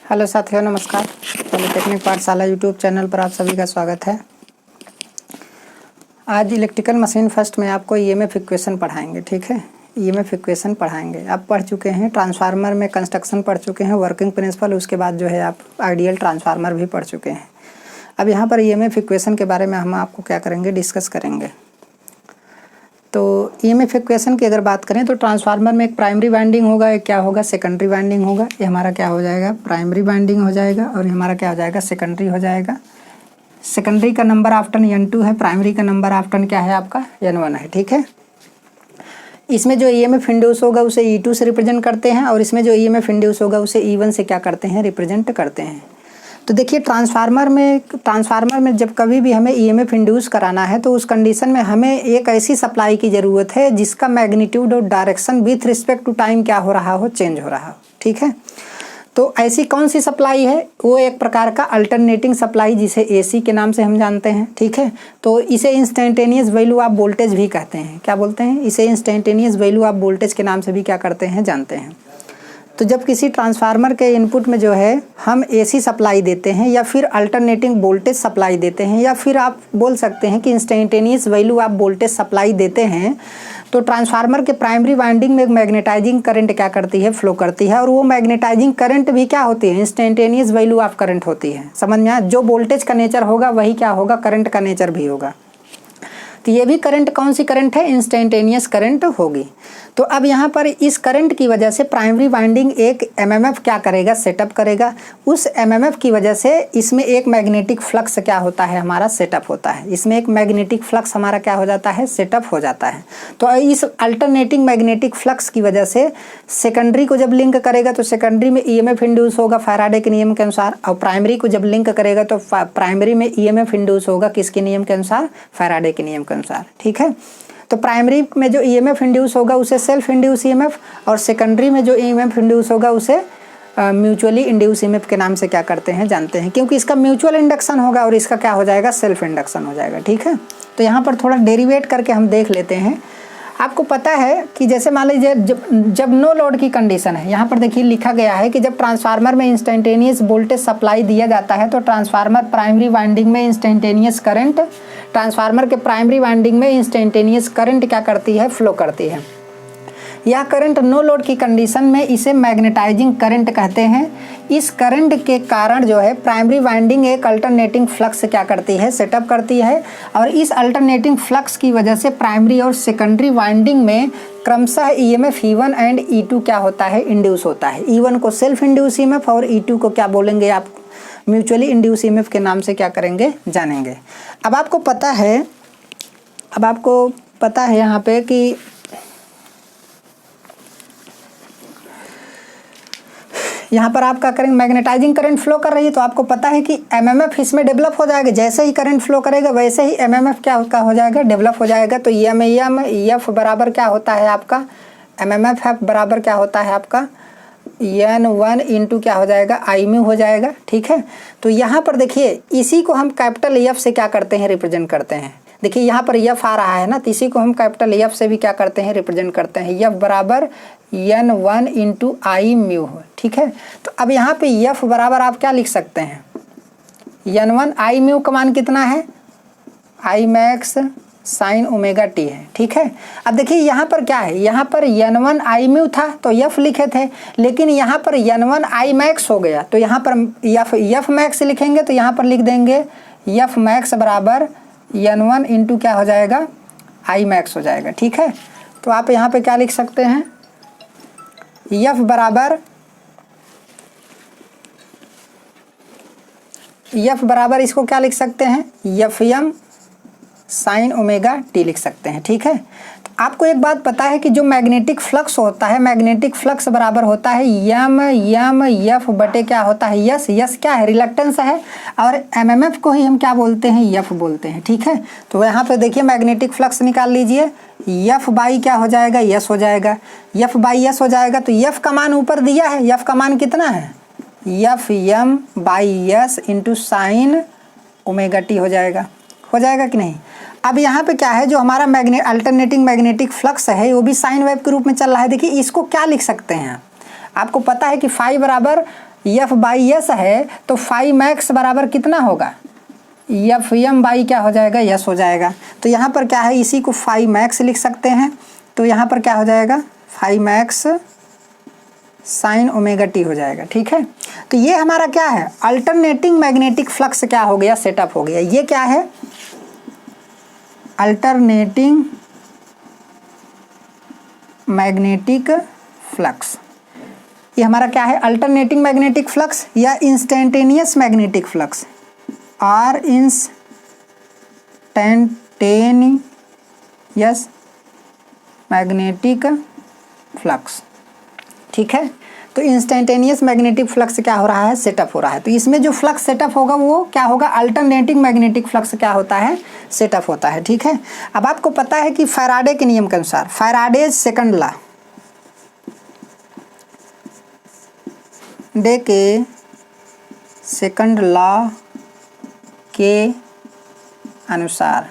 Hello साथियों, नमस्कार। Polytechnic पाठशाला यूट्यूब चैनल पर आप सभी का स्वागत है। आज इलेक्ट्रिकल मशीन फर्स्ट में आपको ईएमएफ इक्वेशन पढ़ाएंगे। ठीक है, ईएमएफ इक्वेशन पढ़ाएंगे। आप पढ़ चुके हैं, ट्रांसफार्मर में कंस्ट्रक्शन पढ़ चुके हैं, वर्किंग प्रिंसिपल, उसके बाद जो है आप आइडियल ट्रांसफार्मर भी पढ़ चुके हैं। अब यहाँ पर ईएमएफ इक्वेशन के बारे में हम आपको क्या करेंगे, डिस्कस करेंगे। तो ईएमएफ इक्वेशन की अगर बात करें तो ट्रांसफार्मर में एक प्राइमरी वाइंडिंग होगा, एक क्या होगा, सेकेंडरी वाइंडिंग होगा। ये हमारा क्या हो जाएगा, प्राइमरी वाइंडिंग हो जाएगा, और ये हमारा क्या हो जाएगा, सेकेंडरी हो जाएगा। सेकेंडरी का नंबर ऑफ टर्न N2 है, प्राइमरी का नंबर ऑफ टर्न क्या है आपका, N1 है। ठीक है, इसमें जो ईएमएफ इंड्यूस होगा उसे E2 से रिप्रेजेंट करते हैं, और इसमें जो ईएमएफ इंड्यूस होगा उसे E1 से क्या करते हैं, रिप्रेजेंट करते हैं। तो देखिए, ट्रांसफार्मर में जब कभी भी हमें ईएमएफ इंड्यूस कराना है तो उस कंडीशन में हमें एक ऐसी सप्लाई की ज़रूरत है जिसका मैग्नीट्यूड और direction with respect to time क्या हो रहा हो, चेंज हो रहा हो। ठीक है, तो ऐसी कौन सी सप्लाई है, वो एक प्रकार का अल्टरनेटिंग सप्लाई जिसे एसी के नाम से हम जानते हैं। ठीक है, तो इसे इंस्टेंटेनियस वैल्यू ऑफ वोल्टेज भी कहते हैं। क्या बोलते हैं, इसे इंस्टेंटेनियस वैल्यू ऑफ वोल्टेज के नाम से भी क्या करते हैं, जानते हैं। तो जब किसी ट्रांसफार्मर के इनपुट में जो है हम एसी सप्लाई देते हैं या फिर अल्टरनेटिंग वोल्टेज सप्लाई देते हैं, या फिर आप बोल सकते हैं कि instantaneous value of voltage supply देते हैं, तो ट्रांसफार्मर के प्राइमरी वाइंडिंग में एक मैग्नेटाइजिंग करंट क्या करती है, फ्लो करती है, और वो मैग्नेटाइजिंग करंट भी क्या होती है, इंस्टेंटेनियस वैल्यू ऑफ करंट होती है। समझ में आया, जो वोल्टेज का नेचर होगा वही क्या होगा, करंट का नेचर भी होगा। तो ये भी करंट कौन सी करंट है, इंस्टेंटेनियस करंट होगी। तो अब यहाँ पर इस करंट की वजह से प्राइमरी वाइंडिंग एक एमएमएफ क्या करेगा, सेटअप करेगा। उस एमएमएफ की वजह से इसमें एक मैग्नेटिक फ्लक्स क्या होता है, हमारा सेटअप होता है। इसमें एक मैग्नेटिक फ्लक्स हमारा क्या हो जाता है, सेटअप हो जाता है। तो इस अल्टरनेटिंग मैग्नेटिक फ्लक्स की वजह से सेकेंडरी को जब लिंक करेगा तो सेकेंडरी में ईएमएफ इंड्यूस होगा फैराडे के नियम के अनुसार, और प्राइमरी को जब लिंक करेगा तो प्राइमरी में ईएमएफ इंड्यूस होगा किसके नियम के अनुसार, फैराडे के नियम के अनुसार। ठीक है, तो प्राइमरी में जो ईएमएफ इंड्यूस होगा उसे सेल्फ इंड्यूस ईएमएफ, और सेकेंडरी में जो ईएमएफ इंड्यूस होगा उसे म्यूचुअली इंड्यूस ईएमएफ के नाम से क्या करते हैं, जानते हैं, क्योंकि इसका म्यूचुअल इंडक्शन होगा और इसका क्या हो जाएगा, सेल्फ इंडक्शन हो जाएगा। ठीक है, तो यहाँ पर थोड़ा डेरिवेट करके हम देख लेते हैं। आपको पता है कि जैसे मान लीजिए जब नो लोड की कंडीशन है, यहाँ पर देखिए लिखा गया है कि जब ट्रांसफार्मर में इंस्टेंटेनियस वोल्टेज सप्लाई दिया जाता है तो ट्रांसफार्मर प्राइमरी वाइंडिंग में इंस्टेंटेनियस करंट, ट्रांसफार्मर के प्राइमरी वाइंडिंग में इंस्टेंटेनियस करंट क्या करती है, फ्लो करती है। यह करंट नो लोड की कंडीशन में इसे मैग्नेटाइजिंग करंट कहते हैं। इस करंट के कारण जो है प्राइमरी वाइंडिंग एक अल्टरनेटिंग फ्लक्स क्या करती है, सेटअप करती है, और इस अल्टरनेटिंग फ्लक्स की वजह से प्राइमरी और सेकेंडरी वाइंडिंग में क्रमशः ईएमएफ E1 एंड E2 क्या होता है, इंड्यूस होता है। E1 को सेल्फ इंड्यूस ईएमएफ और E2 को क्या बोलेंगे आप, म्यूचुअली इंड्यूस ईएमएफ के नाम से क्या करेंगे, जानेंगे। अब आपको पता है यहाँ पे कि यहाँ पर आप क्या करेंगे, मैग्नेटाइजिंग करंट फ्लो कर रही है, तो आपको पता है कि एमएमएफ इसमें डेवलप हो जाएगा। जैसे ही करंट फ्लो करेगा वैसे ही एमएमएफ क्या हो जाएगा, डेवलप हो जाएगा। तो एफ बराबर क्या होता है आपका, एमएमएफ बराबर क्या होता है आपका, N1 इंटू क्या हो जाएगा, आई म्यू हो जाएगा। ठीक है, तो यहाँ पर देखिए इसी को हम कैपिटल एफ से क्या करते हैं, रिप्रेजेंट करते हैं। देखिए यहाँ पर एफ आ रहा है ना, तो इसी को हम कैपिटल एफ से भी क्या करते हैं, रिप्रेजेंट करते हैं। एफ बराबर N1 इंटू आई म्यू। ठीक है, तो अब यहाँ पे एफ बराबर आप क्या लिख सकते हैं, N1 आई म्यू का मान कितना है, आई मैक्स साइन ओमेगा टी है। ठीक है, अब देखिए यहाँ पर क्या है, यहाँ पर N1 आई म्यू था तो एफ लिखे थे, लेकिन यहाँ पर N1 आई मैक्स हो गया, तो यहाँ पर एफ मैक्स लिखेंगे, तो यहाँ पर लिख देंगे एफ मैक्स बराबर N1 इंटू क्या हो जाएगा, आई मैक्स हो जाएगा। ठीक है, तो आप यहाँ पे क्या लिख सकते हैं, एफ बराबर इसको क्या लिख सकते हैं, F M sine omega T लिख सकते हैं। ठीक है, तो आपको एक बात पता है कि जो मैग्नेटिक फ्लक्स होता है, मैग्नेटिक फ्लक्स बराबर होता है एम एफ बटे क्या होता है, यस क्या है, रिलक्टेंस है, और एमएमएफ को ही हम क्या बोलते हैं, एफ बोलते हैं। ठीक है, तो यहाँ पे देखिए मैग्नेटिक फ्लक्स निकाल लीजिए, एफ बाई क्या हो जाएगा, यस हो जाएगा, एफ बाई यस हो जाएगा। तो एफ का मान ऊपर दिया है, एफ का मान कितना है, F M by yes into sine omega T हो जाएगा कि नहीं। अब यहाँ पे क्या है, जो हमारा अल्टरनेटिंग मैग्नेटिक फ्लक्स है वो भी साइन वेव के रूप में चल रहा है। देखिए इसको क्या लिख सकते हैं, आपको पता है कि फाई बराबर एफ बाई एस है तो फाइव मैक्स बराबर कितना होगा, एफ एम बाई क्या हो जाएगा, यस हो जाएगा। तो यहाँ पर क्या है, इसी को फाइव मैक्स लिख सकते हैं। तो यहाँ पर क्या हो जाएगा, five max sine omega T हो जाएगा। ठीक है, तो ये हमारा क्या है, अल्टरनेटिंग मैग्नेटिक फ्लक्स क्या हो गया, सेटअप हो गया। ये क्या है, अल्टरनेटिंग मैग्नेटिक फ्लक्स। ये हमारा क्या है, अल्टरनेटिंग मैग्नेटिक फ्लक्स या instantaneous magnetic flux, or instantaneous magnetic flux. ठीक है, तो इंस्टेंटेनियस मैग्नेटिक फ्लक्स क्या हो रहा है, सेटअप हो रहा है। तो इसमें जो फ्लक्स सेटअप होगा वो क्या होगा, अल्टरनेटिंग मैग्नेटिक फ्लक्स क्या होता है, सेटअप होता है। ठीक है, अब आपको पता है कि फैराडे के नियम के अनुसार, फैराडेज सेकंड लॉ, डे के सेकंड लॉ के अनुसार,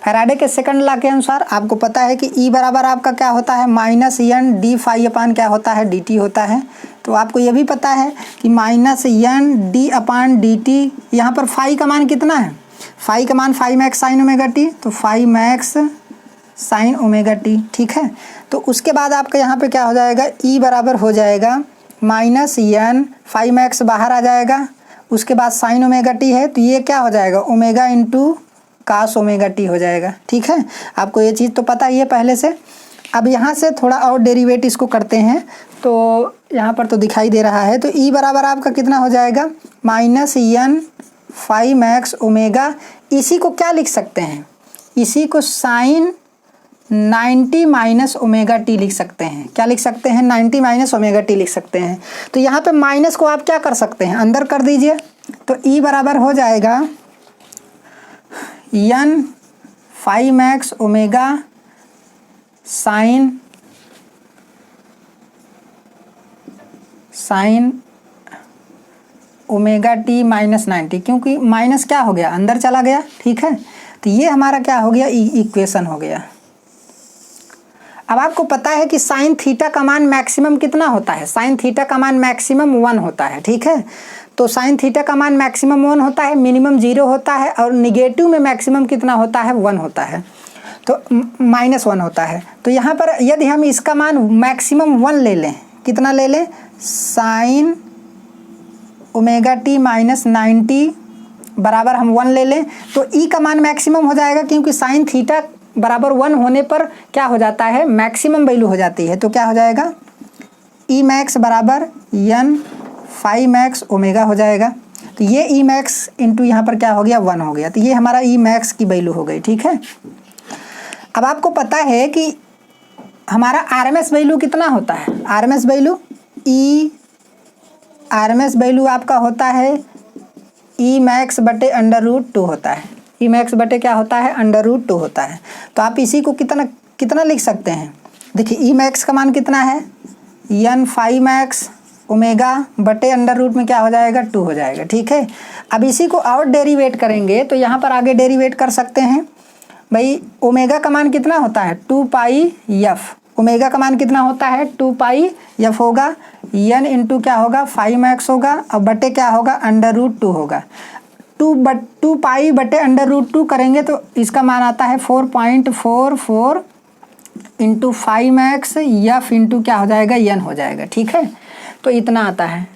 फैराडे के सेकंड लॉ के अनुसार आपको पता है कि E बराबर आपका क्या होता है, माइनस एन डी फाई अपान क्या होता है, डी टी होता है। तो आपको ये भी पता है कि माइनस एन डी अपान डी टी, यहाँ पर फाई का मान कितना है, फाई का मान phi max sine omega t, तो phi max sine omega T. ठीक है, तो उसके बाद आपका यहाँ पे क्या हो जाएगा, E बराबर हो जाएगा माइनस एन फाई मैक्स बाहर आ जाएगा, उसके बाद साइन ओमेगा टी है, तो ये क्या हो जाएगा, omega into cos omega T हो जाएगा। ठीक है, आपको ये चीज़ तो पता ही है पहले से। अब यहाँ से थोड़ा और डेरिवेट इसको करते हैं, तो यहाँ पर तो दिखाई दे रहा है। तो E बराबर आपका कितना हो जाएगा, minus N phi max omega, इसी को क्या लिख सकते हैं, इसी को साइन 90 माइनस ओमेगा टी लिख सकते हैं। क्या लिख सकते हैं, 90 माइनस ओमेगा टी लिख सकते हैं। तो यहाँ पे माइनस को आप क्या कर सकते हैं, अंदर कर दीजिए। तो E बराबर हो जाएगा N phi max omega sine omega T minus 90, क्योंकि माइनस क्या हो गया, अंदर चला गया। ठीक है, तो ये हमारा क्या हो गया, इक्वेशन हो गया। अब आपको पता है कि साइन थीटा का मान मैक्सिमम कितना होता है, साइन थीटा का मान मैक्सिमम 1 होता है। ठीक है, तो साइन थीटा का मान मैक्सिमम 1 होता है, मिनिमम 0 होता है, और निगेटिव में मैक्सिमम कितना होता है, 1 होता है, तो -1 होता है। तो यहाँ पर यदि हम इसका मान मैक्सिमम 1 ले लें, कितना ले लें, साइन ओमेगा टी माइनस 90 बराबर हम 1 ले लें, तो E का मान मैक्सिमम हो जाएगा, क्योंकि साइन थीटा बराबर 1 होने पर क्या हो जाता है, मैक्सिमम वैल्यू हो जाती है। तो क्या हो जाएगा, E मैक्स बराबर एन फाई मैक्स ओमेगा हो जाएगा। तो ये E मैक्स इंटू यहाँ पर क्या हो गया, 1 हो गया। तो ये हमारा E मैक्स की वैल्यू हो गई। ठीक है, अब आपको पता है कि हमारा RMS वैल्यू कितना होता है, RMS वैल्यू RMS वैल्यू आपका होता है E मैक्स बटे √2 होता है। E मैक्स बटे क्या होता है, √2 होता है। तो आप इसी को कितना कितना लिख सकते हैं, देखिए E मैक्स का मान कितना है, एन फाई मैक्स ओमेगा बटे √, में क्या हो जाएगा, 2 हो जाएगा। ठीक है, अब इसी को और डेरिवेट करेंगे तो यहाँ पर आगे डेरिवेट कर सकते हैं। भाई ओमेगा का मान कितना होता है, 2 पाई एफ, ओमेगा का मान कितना होता है, 2 पाई एफ होगा, एन इंटू क्या होगा, फाई मैक्स होगा, और बटे क्या होगा, √2 होगा। 2 पाई बटे √2 करेंगे तो इसका मान आता है 4.44 into phi max F into क्या हो जाएगा, एन हो जाएगा। ठीक है, तो इतना आता है,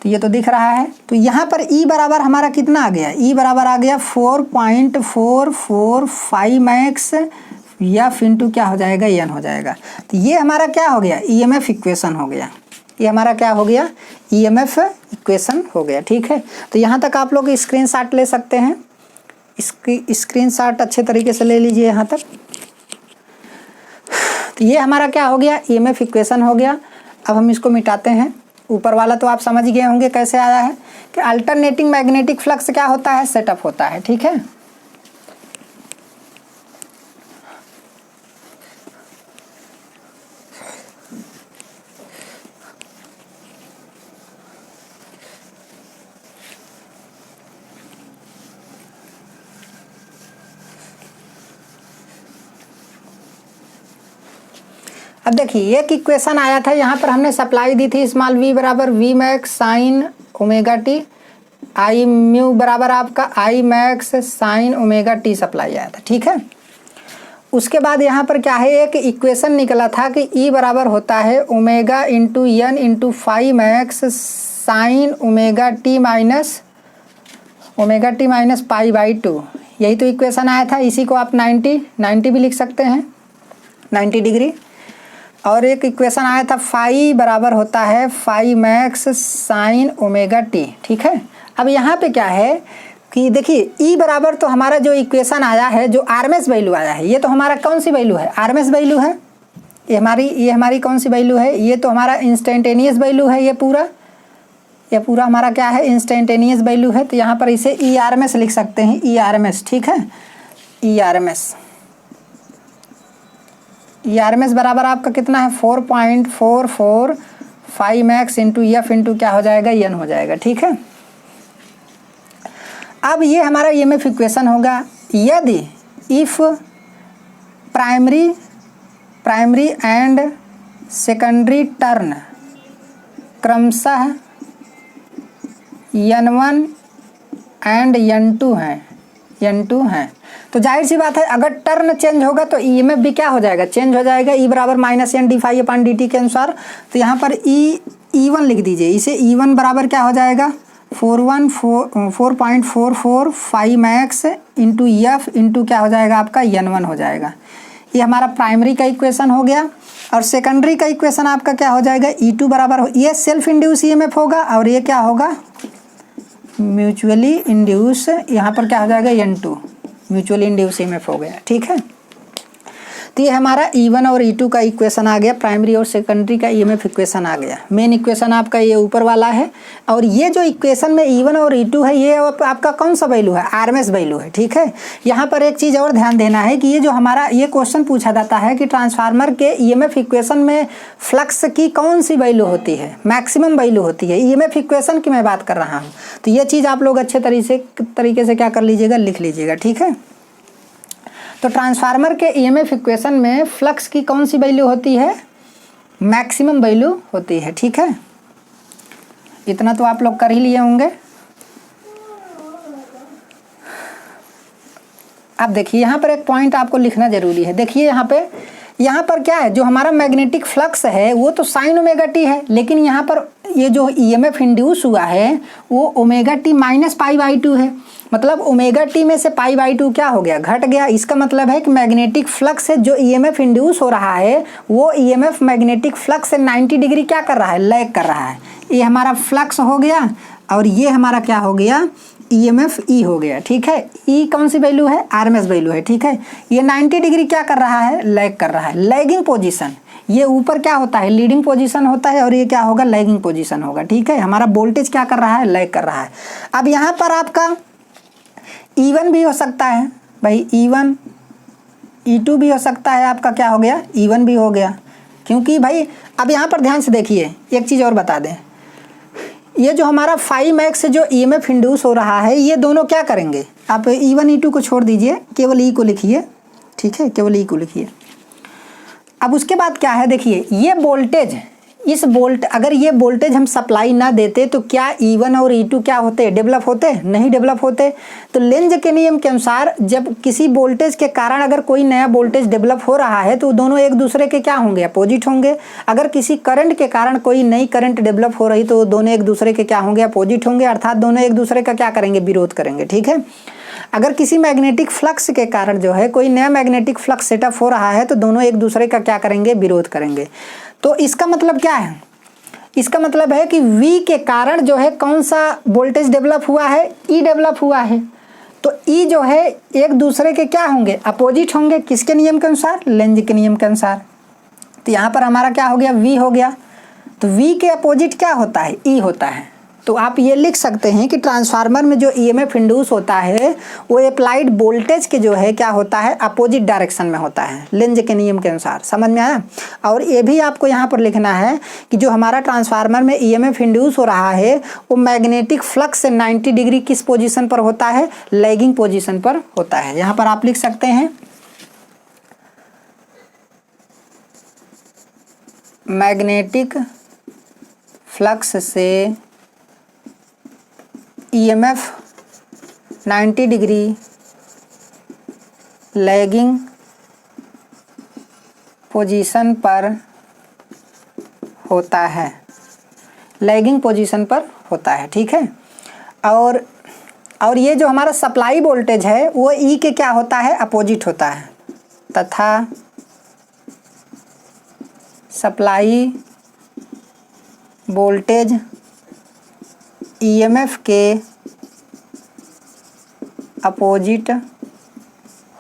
तो ये तो दिख रहा है। तो यहाँ पर E बराबर हमारा कितना आ गया, E बराबर आ गया 4.44 फाई मैक्स एफ इंटू क्या हो जाएगा, एन हो जाएगा। तो ये हमारा क्या हो गया, EMF इक्वेशन हो गया। ये हमारा क्या हो गया, EMF इक्वेशन हो गया। ठीक है, तो यहाँ तक आप लोग स्क्रीनशॉट ले सकते हैं, इसकी स्क्रीनशॉट अच्छे तरीके से ले लीजिए यहाँ तक। तो ये हमारा क्या हो गया, EMF इक्वेशन हो गया। अब हम इसको मिटाते हैं। ऊपर वाला तो आप समझ गए होंगे कैसे आया है, कि अल्टरनेटिंग मैग्नेटिक फ्लक्स क्या होता है, सेटअप होता है। ठीक है, अब देखिए एक इक्वेशन आया था, यहाँ पर हमने सप्लाई दी थी स्मॉल v बराबर V max sine omega T, I mu बराबर आपका I max sine omega T supply आया था, ठीक है। उसके बाद यहाँ पर क्या है, एक इक्वेशन निकला था कि E बराबर होता है omega into N into five max sine omega T minus pi by 2। यही तो इक्वेशन आया था। इसी को आप 90 भी लिख सकते हैं, 90 डिग्री। और एक इक्वेशन आया था फाई बराबर होता है phi max sine omega T, ठीक है। अब यहाँ पे क्या है कि देखिए E बराबर तो हमारा जो इक्वेशन आया है, जो आरएमएस वैल्यू आया है, ये तो हमारा कौन सी वैल्यू है, आरएमएस वैल्यू है। ये हमारी कौन सी वैल्यू है, ये तो हमारा इंस्टेंटेनियस वैल्यू है। ये पूरा हमारा क्या है, इंस्टेंटेनियस वैल्यू है। तो यहाँ पर इसे ERMS लिख सकते हैं, ERMS, ठीक है। ERMS बराबर आपका कितना है 4.44 five max into F into क्या हो जाएगा, एन हो जाएगा, ठीक है। अब ये हमारा EMF इक्वेशन होगा। यदि if primary and secondary turn क्रमशः N1 एंड N2 हैं, तो जाहिर सी बात है अगर टर्न चेंज होगा तो EMF भी क्या हो जाएगा, चेंज हो जाएगा। E बराबर minus N D phi upon D T के अनुसार। तो यहाँ पर E1 लिख दीजिए। इसे E1 बराबर क्या हो जाएगा 4.44 five max into F into क्या हो जाएगा आपका N1 हो जाएगा। ये हमारा प्राइमरी का इक्वेशन हो गया। और सेकेंडरी का इक्वेशन आपका क्या हो जाएगा, E2 बराबर ये सेल्फ इंड्यूस EMF होगा और ये क्या होगा म्यूचुअली इंड्यूस, यहाँ पर क्या हो जाएगा N2, म्यूचुअली इंड्यूस EMF हो गया, ठीक है। तो ये हमारा E1 और E2 का इक्वेशन आ गया, प्राइमरी और सेकेंडरी का EMF इक्वेशन आ गया। मेन इक्वेशन आपका ये ऊपर वाला है। और ये जो इक्वेशन में E1 और E2 है, ये आपका कौन सा वैल्यू है, आरएमएस वैल्यू है, ठीक है। यहाँ पर एक चीज़ और ध्यान देना है कि ये जो हमारा ये क्वेश्चन पूछा जाता है कि ट्रांसफार्मर के EMF इक्वेशन में फ्लक्स की कौन सी वैल्यू होती है, मैक्सिमम वैल्यू होती है। EMF इक्वेशन की मैं बात कर रहा हूँ। तो ये चीज़ आप लोग अच्छे तरीके से क्या कर लीजिएगा, लिख लीजिएगा, ठीक है। तो ट्रांसफार्मर के EMF इक्वेशन में फ्लक्स की कौन सी वैल्यू होती है, मैक्सिमम वैल्यू होती है, ठीक है। इतना तो आप लोग कर ही लिए होंगे। अब देखिए यहाँ पर एक पॉइंट आपको लिखना जरूरी है। देखिए यहाँ पर क्या है, जो हमारा मैग्नेटिक फ्लक्स है वो तो साइन ओमेगा टी है, लेकिन यहाँ पर ये जो EMF इंड्यूस हुआ है वो omega T minus pi by 2 है। मतलब ओमेगा टी में से पाई बाई 2 क्या हो गया, घट गया। इसका मतलब है कि मैग्नेटिक फ्लक्स से जो EMF इंड्यूस हो रहा है वो EMF मैग्नेटिक फ्लक्स से 90 डिग्री क्या कर रहा है, लैग कर रहा है। ये हमारा फ्लक्स हो गया और ये हमारा क्या हो गया, EMF E हो गया, ठीक है। E कौन सी वैल्यू है, आरएमएस वैल्यू है, ठीक है। ये 90 डिग्री क्या कर रहा है, लैग कर रहा है। लैगिंग पोजीशन, ये ऊपर क्या होता है, लीडिंग पोजीशन होता है और ये क्या होगा, लैगिंग पोजीशन होगा, ठीक है। हमारा वोल्टेज क्या कर रहा है, लैग कर रहा है। अब यहाँ पर आपका E1 भी हो सकता है भाई, E1 E2 भी हो सकता है आपका, क्या हो गया, E1 भी हो गया। क्योंकि भाई अब यहाँ पर ध्यान से देखिए, एक चीज़ और बता दें, ये जो हमारा 5 मैक्स से जो EMF इंड्यूस हो रहा है, ये दोनों क्या करेंगे, आप E1 E2 को छोड़ दीजिए, केवल E को लिखिए, ठीक है, केवल E को लिखिए। अब उसके बाद क्या है, देखिए ये वोल्टेज, अगर ये वोल्टेज हम सप्लाई ना देते तो क्या E1 और E2 क्या होते, डेवलप होते, नहीं डेवलप होते। तो लेंज के नियम के अनुसार जब किसी वोल्टेज के कारण अगर कोई नया वोल्टेज डेवलप हो रहा है तो दोनों एक दूसरे के क्या होंगे, अपोजिट होंगे। अगर किसी करंट के कारण कोई नई करंट डेवलप हो रही तो दोनों एक दूसरे के क्या होंगे, अपोजिट होंगे, अर्थात दोनों एक दूसरे का क्या करेंगे, विरोध करेंगे, ठीक है। अगर किसी मैग्नेटिक फ्लक्स के कारण जो है कोई नया मैग्नेटिक फ्लक्स सेटअप हो रहा है तो दोनों एक दूसरे का क्या करेंगे, विरोध करेंगे। तो इसका मतलब क्या है, इसका मतलब है कि V के कारण जो है कौन सा वोल्टेज डेवलप हुआ है, E डेवलप हुआ है। तो E जो है एक दूसरे के क्या होंगे, अपोजिट होंगे, किसके नियम के अनुसार, लेंज के नियम के अनुसार। तो यहाँ पर हमारा क्या हो गया, V हो गया। तो V के अपोजिट क्या होता है, E होता है। तो आप ये लिख सकते हैं कि ट्रांसफार्मर में जो EMF इंड्यूस होता है वो अप्लाइड वोल्टेज के जो है क्या होता है, अपोजिट डायरेक्शन में होता है, लेंज के नियम के अनुसार। समझ में आया। और ये भी आपको यहाँ पर लिखना है कि जो हमारा ट्रांसफार्मर में EMF इंड्यूस हो रहा है वो मैग्नेटिक फ्लक्स से 90 डिग्री किस पोजिशन पर होता है, लैगिंग पोजिशन पर होता है। यहाँ पर आप लिख सकते हैं मैग्नेटिक फ्लक्स से ईएमएफ 90 डिग्री लैगिंग पोजीशन पर होता है, लैगिंग पोजीशन पर होता है, ठीक है। और ये जो हमारा सप्लाई वोल्टेज है वो ई के क्या होता है, अपोजिट होता है, तथा सप्लाई वोल्टेज ईएमएफ के अपोजिट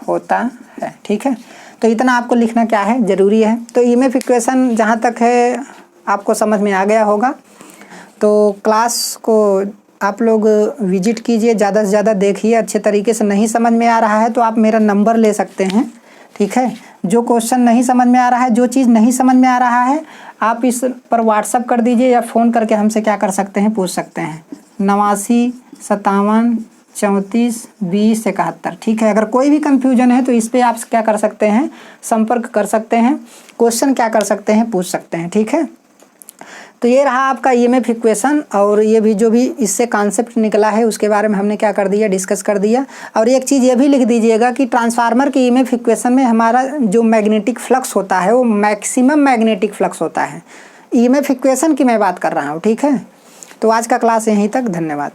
होता है, ठीक है। तो इतना आपको लिखना क्या है, ज़रूरी है। तो ईएमएफ इक्वेशन जहाँ तक है आपको समझ में आ गया होगा। तो क्लास को आप लोग विजिट कीजिए, ज़्यादा से ज़्यादा देखिए, अच्छे तरीके से। नहीं समझ में आ रहा है तो आप मेरा नंबर ले सकते हैं, ठीक है। जो क्वेश्चन नहीं समझ में आ रहा है, जो चीज़ नहीं समझ में आ रहा है, आप इस पर व्हाट्सअप कर दीजिए या फ़ोन करके हमसे क्या कर सकते हैं, पूछ सकते हैं। 89 57 34 20 71, ठीक है। अगर कोई भी कन्फ्यूजन है तो इस पर आप क्या कर सकते हैं, संपर्क कर सकते हैं, क्वेश्चन क्या कर सकते हैं, पूछ सकते हैं, ठीक है। तो ये रहा आपका ईएमएफ इक्वेशन, और ये भी जो भी इससे कॉन्सेप्ट निकला है उसके बारे में हमने क्या कर दिया, डिस्कस कर दिया। और एक चीज़ ये भी लिख दीजिएगा कि ट्रांसफार्मर की ईएमएफ इक्वेशन में हमारा जो मैग्नेटिक फ्लक्स होता है वो मैक्सिमम मैग्नेटिक फ्लक्स होता है। ईएमएफ इक्वेशन की मैं बात कर रहा हूँ, ठीक है। तो आज का क्लास यहीं तक, धन्यवाद।